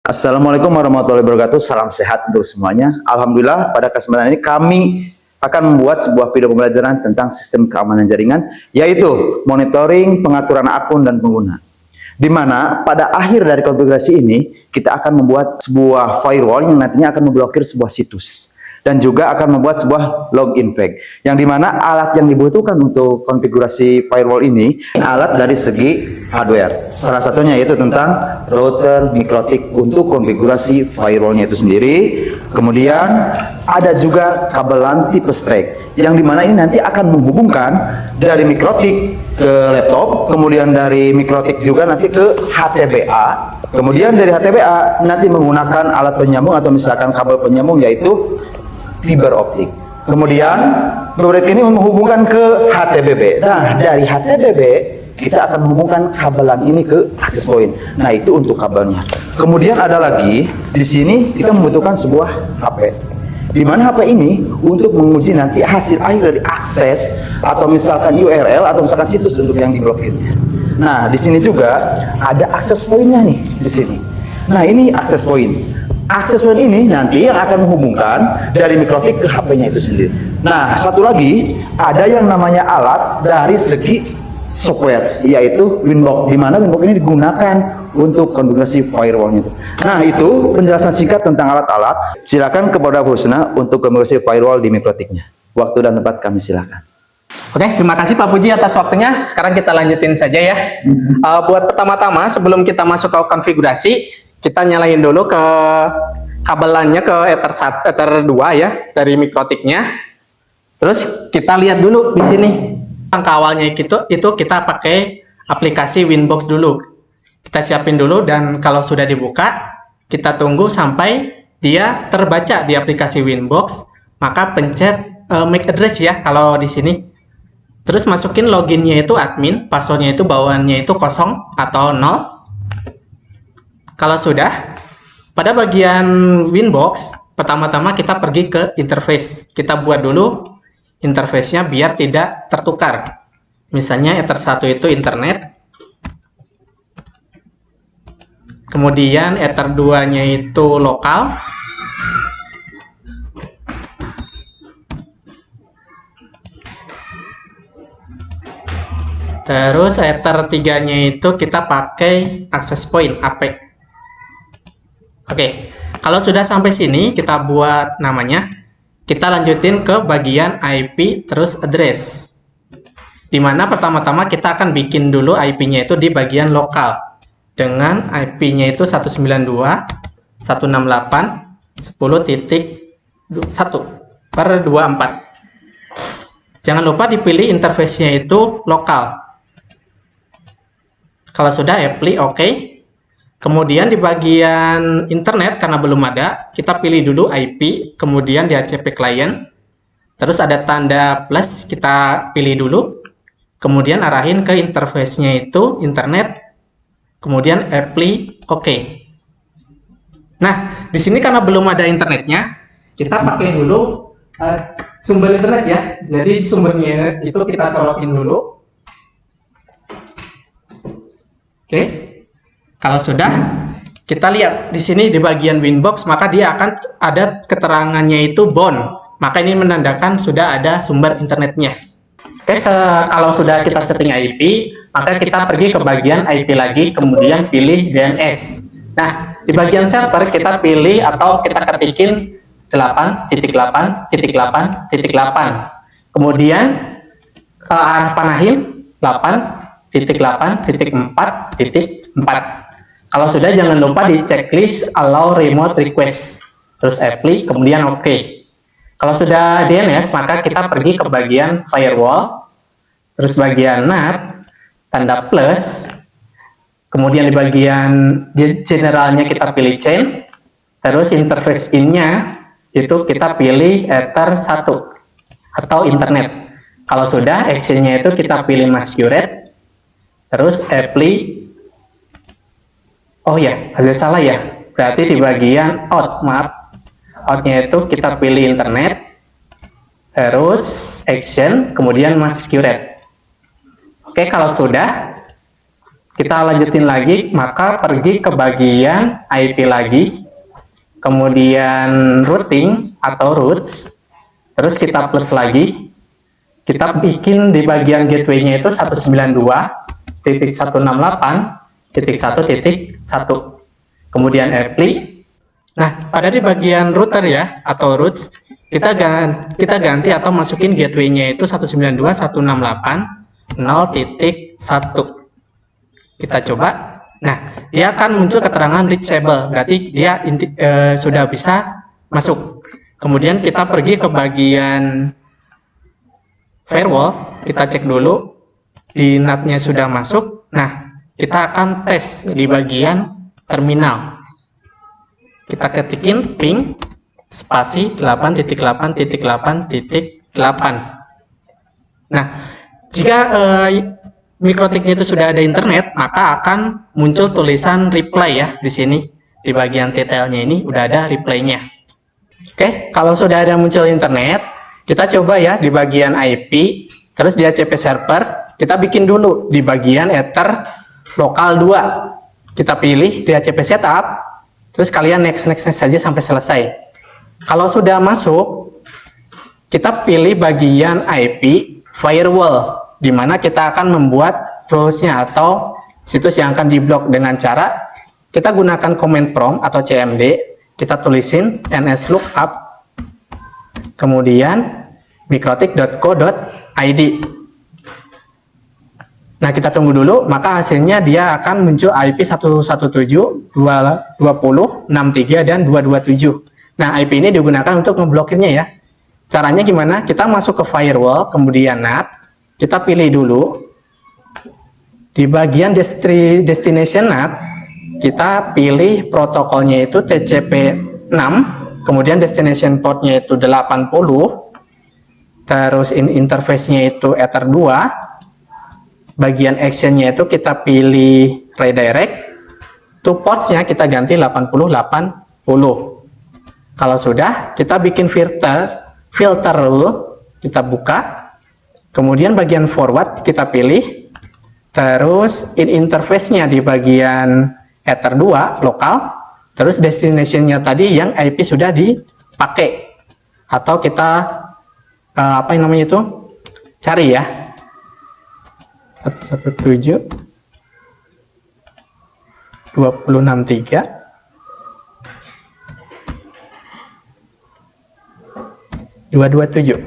Assalamualaikum warahmatullahi wabarakatuh. Salam sehat untuk semuanya. Alhamdulillah, pada kesempatan ini kami akan membuat sebuah video pembelajaran tentang sistem keamanan jaringan, yaitu monitoring, pengaturan akun, dan pengguna. Di mana pada akhir dari konfigurasi ini, kita akan membuat sebuah firewall yang nantinya akan memblokir sebuah situs. Dan juga akan membuat sebuah login flag. Yang dimana alat yang dibutuhkan untuk konfigurasi firewall ini, alat dari segi hardware. Salah satunya yaitu tentang router mikrotik untuk konfigurasi firewallnya itu sendiri. Kemudian ada juga kabel LAN tipe strike, yang dimana ini nanti akan menghubungkan dari mikrotik ke laptop, kemudian dari mikrotik juga nanti ke HTBA, kemudian dari HTBA nanti menggunakan alat penyambung atau misalkan kabel penyambung yaitu fiber optik. Kemudian beberapa ini menghubungkan ke HTBB. Nah, dari HTBB kita akan menghubungkan kabelan ini ke access point. Nah, itu untuk kabelnya. Kemudian ada lagi di sini kita membutuhkan sebuah HP. Di mana HP ini untuk menguji nanti hasil akhir dari akses atau misalkan URL atau misalkan situs untuk yang diblokirnya. Nah, di sini juga ada access point-nya nih di sini. Nah, ini access point. Akses point ini nanti yang akan menghubungkan dari mikrotik ke HP-nya itu sendiri. Nah, satu lagi ada yang namanya alat dari segi software, yaitu Winbox, di mana Winbox ini digunakan untuk konfigurasi firewall-nya itu. Nah, itu penjelasan singkat tentang alat-alat. Silakan kepada Bu Husna untuk konfigurasi firewall di mikrotiknya. Waktu dan tempat kami silakan. Oke, terima kasih Pak Puji atas waktunya. Sekarang kita lanjutin saja ya. Buat pertama-tama, sebelum kita masuk ke konfigurasi, kita nyalain dulu ke kabelannya ke Ether 2 ya dari mikrotiknya. Terus kita lihat dulu di sini. Langkah awalnya itu kita pakai aplikasi Winbox dulu. Kita siapin dulu dan kalau sudah dibuka, kita tunggu sampai dia terbaca di aplikasi Winbox, maka pencet MAC address ya kalau di sini. Terus masukin loginnya itu admin, passwordnya itu bawaannya itu 0 atau 0. Kalau sudah, pada bagian Winbox, pertama-tama kita pergi ke interface. Kita buat dulu interface-nya biar tidak tertukar. Misalnya Ether 1 itu internet. Kemudian Ether 2-nya itu lokal. Terus Ether 3-nya itu kita pakai access point AP. Oke, kalau sudah sampai sini kita buat namanya, kita lanjutin ke bagian IP terus address. Dimana pertama-tama kita akan bikin dulu IP-nya itu di bagian lokal dengan IP-nya itu 192.168.10.1/24. Jangan lupa dipilih interface-nya itu lokal. Kalau sudah apply oke. Kemudian di bagian internet karena belum ada, kita pilih dulu IP, kemudian di HCP client. Terus ada tanda plus, kita pilih dulu. Kemudian arahin ke interface-nya itu internet. Kemudian apply oke. Nah, di sini karena belum ada internetnya, kita pakai dulu sumber internet ya. Jadi sumbernya itu kita colokin dulu. Oke. Kalau sudah, kita lihat di sini di bagian Winbox, maka dia akan ada keterangannya itu bound. Maka ini menandakan sudah ada sumber internetnya. Oke, kalau sudah kita setting IP, maka kita pergi ke bagian IP lagi, kemudian pilih DNS. Nah, di bagian server kita pilih atau kita ketikin 8.8.8.8. Kemudian ke arah panahin 8.8.4.4. Kalau sudah, jangan lupa di checklist allow remote request, terus apply, kemudian oke. Kalau sudah DNS, maka kita pergi ke bagian firewall, terus bagian NAT, tanda plus, kemudian di bagian generalnya kita pilih chain, terus interface in-nya itu kita pilih Ether 1 atau internet. Kalau sudah, action-nya itu kita pilih masquerade, terus apply. Oh ya, agak salah ya. Berarti di bagian out, maaf. Out-nya itu kita pilih internet, terus action, kemudian masquerade. Oke, kalau sudah, Kita lanjutin lagi, maka pergi ke bagian IP lagi, kemudian routing atau routes, terus kita plus lagi, kita bikin di bagian gateway-nya itu 192.168.1.1, kemudian apply. Nah, pada di bagian router ya, atau routes, kita ganti atau masukin gateway-nya itu 192.168.0.1. Kita coba. Nah, dia akan muncul keterangan reachable, berarti dia sudah bisa masuk. Kemudian kita pergi ke bagian firewall, kita cek dulu di NAT-nya sudah masuk. Nah, kita akan tes di bagian terminal. Kita ketikin ping spasi 8.8.8.8. Nah, jika mikrotiknya itu sudah ada internet, maka akan muncul tulisan reply ya di sini. Di bagian detailnya ini udah ada reply-nya. Oke, kalau sudah ada muncul internet, kita coba ya di bagian IP, terus di HCP server, kita bikin dulu di bagian ether lokal 2. Kita pilih di HCP setup, terus kalian next saja sampai selesai. Kalau sudah masuk, kita pilih bagian IP firewall, di mana kita akan membuat rules-nya atau situs yang akan diblok dengan cara kita gunakan command prompt atau CMD, kita tulisin nslookup, kemudian mikrotik.co.id. Nah, kita tunggu dulu, maka hasilnya dia akan muncul IP 117.220.63 dan 227. Nah, IP ini digunakan untuk ngeblokirnya ya. Caranya gimana? Kita masuk ke firewall, kemudian NAT, kita pilih dulu di bagian destination NAT, kita pilih protokolnya itu TCP/6, kemudian destination portnya itu 80, terus interface-nya itu Ether 2, bagian actionnya itu kita pilih redirect, to ports-nya kita ganti 80/80. Kalau sudah, kita bikin filter rule, kita buka, kemudian bagian forward kita pilih, terus interface-nya di bagian Ether 2 lokal, terus destination-nya tadi yang IP sudah dipakai, atau kita apa yang namanya itu cari ya, 117.2063 227.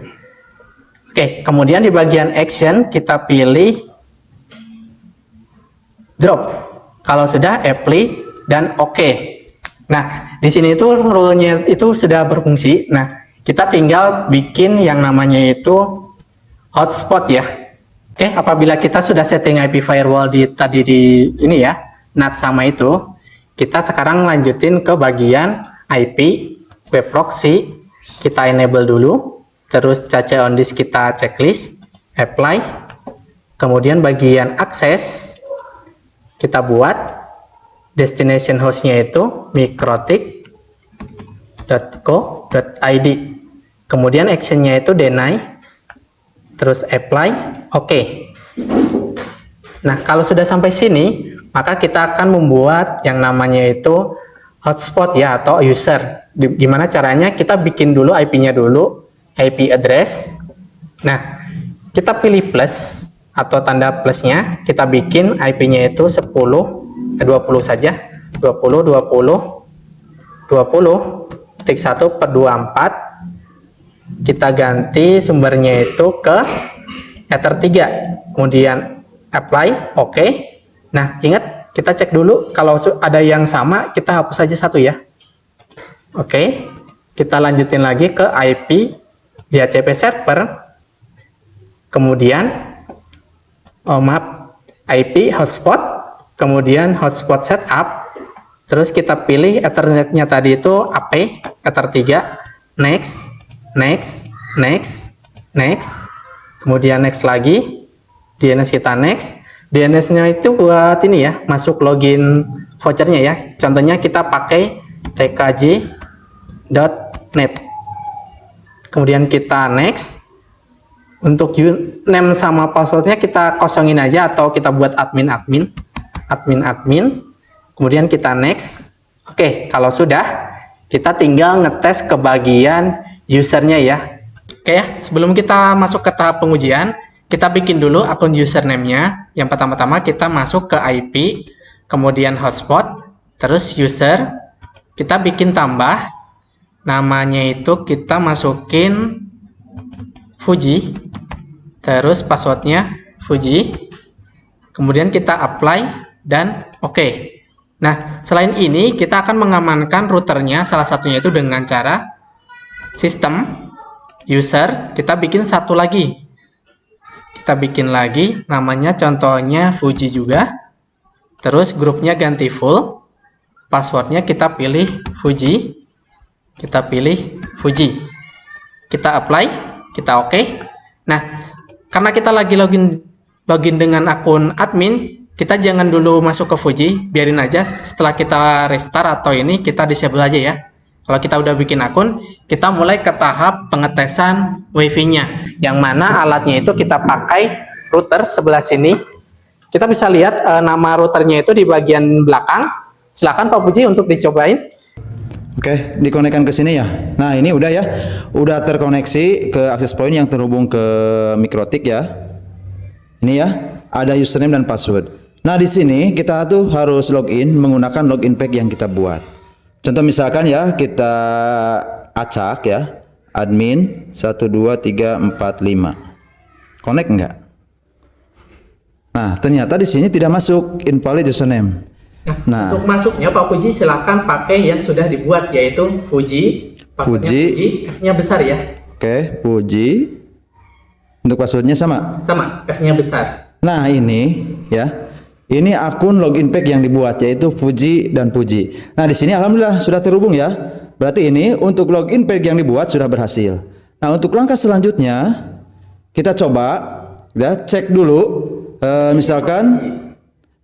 Oke, kemudian di bagian action kita pilih drop. Kalau sudah apply dan oke. Nah, di sini itu rule-nya itu sudah berfungsi. Nah, kita tinggal bikin yang namanya itu hotspot ya. Oke, apabila kita sudah setting IP firewall tadi di ini ya, NAT sama itu, kita sekarang lanjutin ke bagian IP web proxy. Kita enable dulu, terus cache on disk kita checklist, apply, kemudian bagian akses kita buat destination hostnya itu mikrotik.co.id, kemudian actionnya itu deny, terus apply, oke. Nah, kalau sudah sampai sini, maka kita akan membuat yang namanya itu hotspot ya, atau user. Gimana caranya? Kita bikin dulu IP-nya dulu, IP address. Nah, kita pilih plus atau tanda plusnya, kita bikin IP-nya itu 20 saja, 20.1/24. Kita ganti sumbernya itu ke Ether 3, kemudian apply, oke. Nah, ingat kita cek dulu, kalau ada yang sama kita hapus saja satu ya. Oke, kita lanjutin lagi ke IP di HCP server, kemudian IP hotspot, kemudian hotspot setup, terus kita pilih Ethernetnya tadi itu AP Ether 3, next, kemudian next lagi, DNS kita next. DNS-nya itu buat ini ya, masuk login vouchernya ya. Contohnya kita pakai tkj.net. Kemudian kita next. Untuk name sama passwordnya kita kosongin aja atau kita buat admin. admin, kemudian kita next. Oke, kalau sudah, kita tinggal ngetes ke bagian usernya ya. Oke ya, sebelum kita masuk ke tahap pengujian, kita bikin dulu akun username-nya. Yang pertama-tama kita masuk ke IP, kemudian hotspot, terus user, kita bikin tambah, namanya itu kita masukin Fuji, terus passwordnya Fuji, kemudian kita apply dan oke. Nah, selain ini kita akan mengamankan routernya, salah satunya itu dengan cara sistem user, kita bikin satu lagi. Kita bikin lagi, namanya contohnya Fuji juga. Terus grupnya ganti full, passwordnya kita pilih Fuji, kita pilih Fuji. Kita apply, kita oke. Nah, karena kita lagi login dengan akun admin, kita jangan dulu masuk ke Fuji, biarin aja setelah kita restart atau ini kita disable aja ya. Kalau kita udah bikin akun, kita mulai ke tahap pengetesan WiFi-nya. Yang mana alatnya itu kita pakai router sebelah sini. Kita bisa lihat nama routernya itu di bagian belakang. Silakan Pak Puji untuk dicobain. Oke, dikonekkan ke sini ya. Nah, ini udah ya. Udah terkoneksi ke access point yang terhubung ke Mikrotik ya. Ini ya, ada username dan password. Nah, di sini kita tuh harus login menggunakan login pack yang kita buat. Contoh misalkan ya, kita acak ya, admin 12345. Connect enggak? Nah, ternyata di sini tidak masuk invalid username. Nah, untuk masuknya Pak Puji silakan pakai yang sudah dibuat, yaitu Fuji. Fuji, F-nya besar ya. Oke, Fuji. Untuk passwordnya sama? Sama, F-nya besar. Nah, ini ya. Ini akun login pack yang dibuat, yaitu Fuji dan Puji. Nah, di sini alhamdulillah sudah terhubung ya. Berarti ini untuk login pack yang dibuat sudah berhasil. Nah, untuk langkah selanjutnya kita coba ya, cek dulu misalkan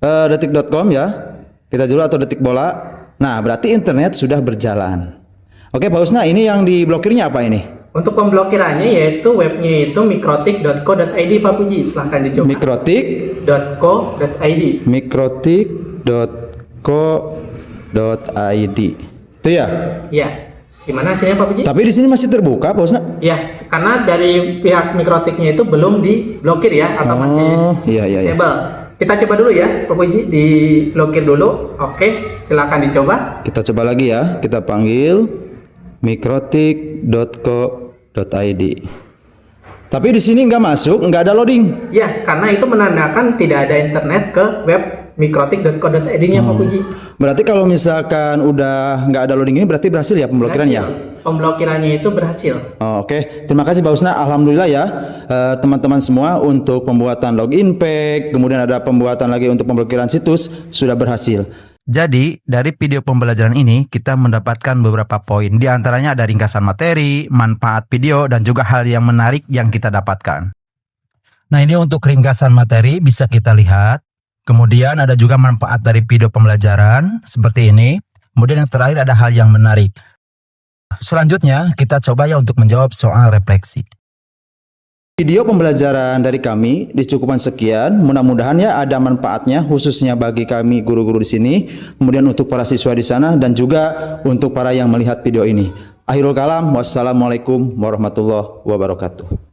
detik.com ya. Kita dulu atau detik bola. Nah, berarti internet sudah berjalan. Oke, Pak Usna, ini yang diblokirnya apa ini? Untuk pemblokirannya yaitu webnya itu mikrotik.co.id Pak Puji, silahkan dicoba. Mikrotik.co.id. Mikrotik.co.id. Itu ya? Iya. Gimana hasilnya Pak Puji? Tapi di sini masih terbuka, Pak Usna? Iya, karena dari pihak Mikrotiknya itu belum diblokir ya, atau masih disable. Kita coba dulu ya, Pak Puji, diblokir dulu. Oke, silakan dicoba. Kita coba lagi ya, kita panggil mikrotik.co.id. Tapi di sini nggak masuk, nggak ada loading. Ya, karena itu menandakan tidak ada internet ke web mikrotik.co.id-nya Pak Puji. Berarti kalau misalkan udah nggak ada loading ini berarti berhasil ya pemblokirannya? Pemblokirannya itu berhasil. Oke. Terima kasih Pak Usna. Alhamdulillah ya teman-teman semua, untuk pembuatan login pack, kemudian ada pembuatan lagi untuk pemblokiran situs sudah berhasil. Jadi, dari video pembelajaran ini kita mendapatkan beberapa poin. Di antaranya ada ringkasan materi, manfaat video, dan juga hal yang menarik yang kita dapatkan. Nah, ini untuk ringkasan materi bisa kita lihat. Kemudian ada juga manfaat dari video pembelajaran seperti ini. Kemudian yang terakhir ada hal yang menarik. Selanjutnya kita coba ya untuk menjawab soal refleksi. Video pembelajaran dari kami dicukupkan sekian. Mudah-mudahan ya ada manfaatnya, khususnya bagi kami guru-guru di sini, kemudian untuk para siswa di sana, dan juga untuk para yang melihat video ini. Akhirul kalam, wassalamualaikum warahmatullahi wabarakatuh.